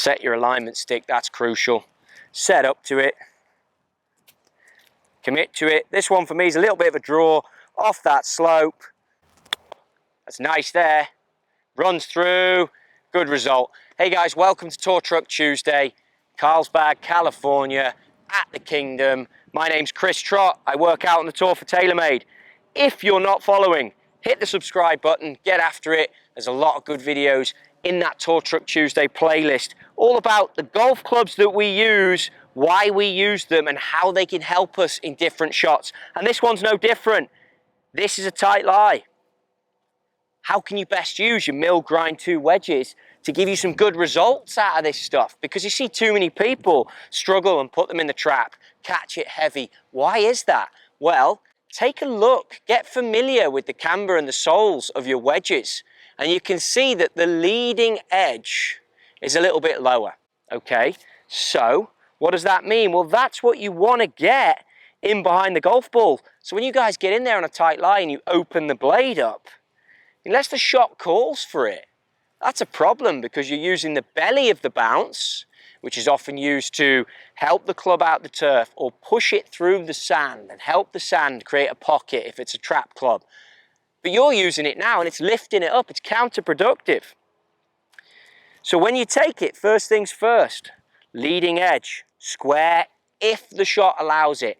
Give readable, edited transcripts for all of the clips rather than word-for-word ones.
set your alignment stick, that's crucial. Set up to it, commit to it. This one for me is a little bit of a draw off that slope. That's nice there, runs through, good result. Hey guys, welcome to Tour Truck Tuesday, Carlsbad, California, at the Kingdom. My name's Chris Trott, I work out on the tour for TaylorMade. If you're not following, hit the subscribe button, get after it. There's a lot of good videos in that Tour Truck Tuesday playlist, all about the golf clubs that we use, why we use them, and how they can help us in different shots. And this one's no different. This is a tight lie. How can you best use your mill grind 2 wedges to give you some good results out of this stuff? Because you see too many people struggle and put them in the trap, catch it heavy. Why is that? Well, take a look, get familiar with the camber and the soles of your wedges, and you can see that the leading edge is a little bit lower, okay? So, what does that mean? Well, that's what you want to get in behind the golf ball. So when you guys get in there on a tight lie and you open the blade up, unless the shot calls for it, that's a problem because you're using the belly of the bounce, which is often used to help the club out the turf or push it through the sand and help the sand create a pocket if it's a trap club. But you're using it now and it's lifting it up, it's counterproductive. So when you take it, first things first, leading edge, square if the shot allows it.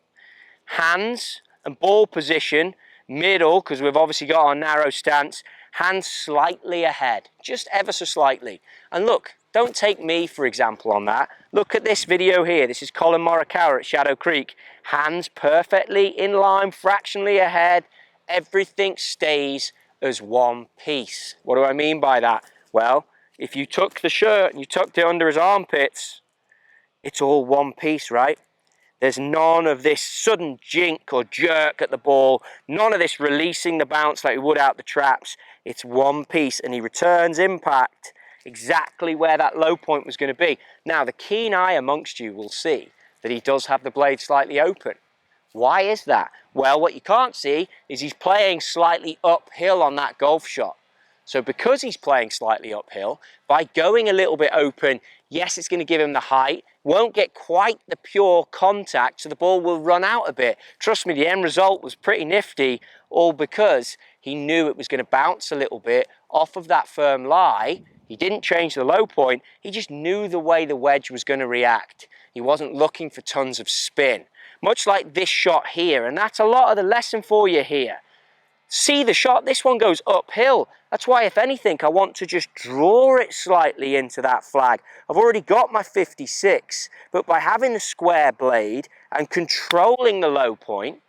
Hands and ball position, middle, because we've obviously got our narrow stance, hands slightly ahead, just ever so slightly. And look, don't take me for example on that. Look at this video here. This is Colin Morikawa at Shadow Creek. Hands perfectly in line, fractionally ahead. Everything stays as one piece. What do I mean by that? Well, if you took the shirt and you tucked it under his armpits, it's all one piece, right? There's none of this sudden jink or jerk at the ball, none of this releasing the bounce like we would out the traps. It's one piece and he returns impact exactly where that low point was going to be. Now, the keen eye amongst you will see that he does have the blade slightly open. Why is that? Well, what you can't see is he's playing slightly uphill on that golf shot. So because he's playing slightly uphill, by going a little bit open, yes, it's going to give him the height, won't get quite the pure contact, so the ball will run out a bit. Trust me, the end result was pretty nifty, all because he knew it was going to bounce a little bit off of that firm lie. He didn't change the low point, he just knew the way the wedge was going to react. He wasn't looking for tons of spin. Much like this shot here, and that's a lot of the lesson for you here. See the shot, this one goes uphill. That's why, if anything, I want to just draw it slightly into that flag. I've already got my 56, but by having the square blade and controlling the low point,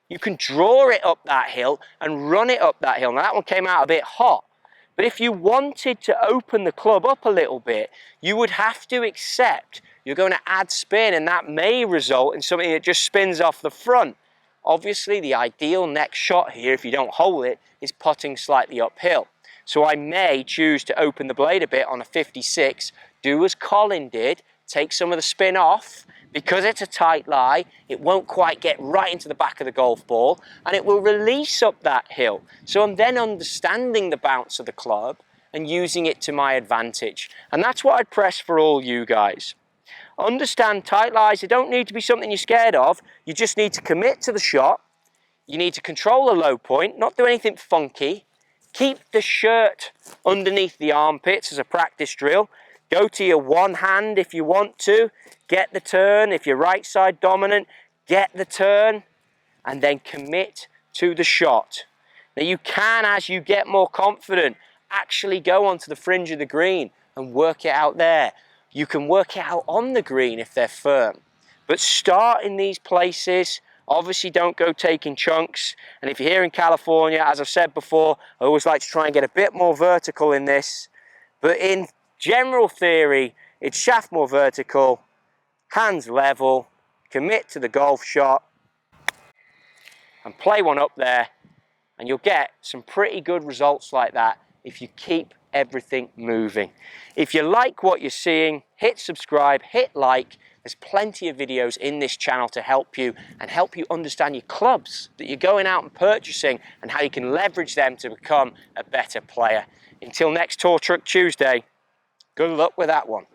you can draw it up that hill and run it up that hill. Now, that one came out a bit hot, but if you wanted to open the club up a little bit, you would have to accept you're going to add spin, and that may result in something that just spins off the front. Obviously, the ideal next shot here, if you don't hole it, is putting slightly uphill. So I may choose to open the blade a bit on a 56, do as Colin did, take some of the spin off. Because it's a tight lie, it won't quite get right into the back of the golf ball, and it will release up that hill. So I'm then understanding the bounce of the club and using it to my advantage. And that's what I'd press for all you guys. Understand tight lies, they don't need to be something you're scared of. You just need to commit to the shot. You need to control the low point, not do anything funky. Keep the shirt underneath the armpits as a practice drill. Go to your one hand if you want to. Get the turn. If you're right side dominant, get the turn. And then commit to the shot. Now you can, as you get more confident, actually go onto the fringe of the green and work it out there. You can work it out on the green if they're firm. But start in these places. Obviously, don't go taking chunks. And if you're here in California, as I've said before, I always like to try and get a bit more vertical in this. But in general theory, it's shaft more vertical, hands level, commit to the golf shot, and play one up there. And you'll get some pretty good results like that if you keep everything moving. If you like what you're seeing, hit subscribe, hit like. There's plenty of videos in this channel to help you and help you understand your clubs that you're going out and purchasing and how you can leverage them to become a better player. Until next Tour Truck Tuesday, good luck with that one.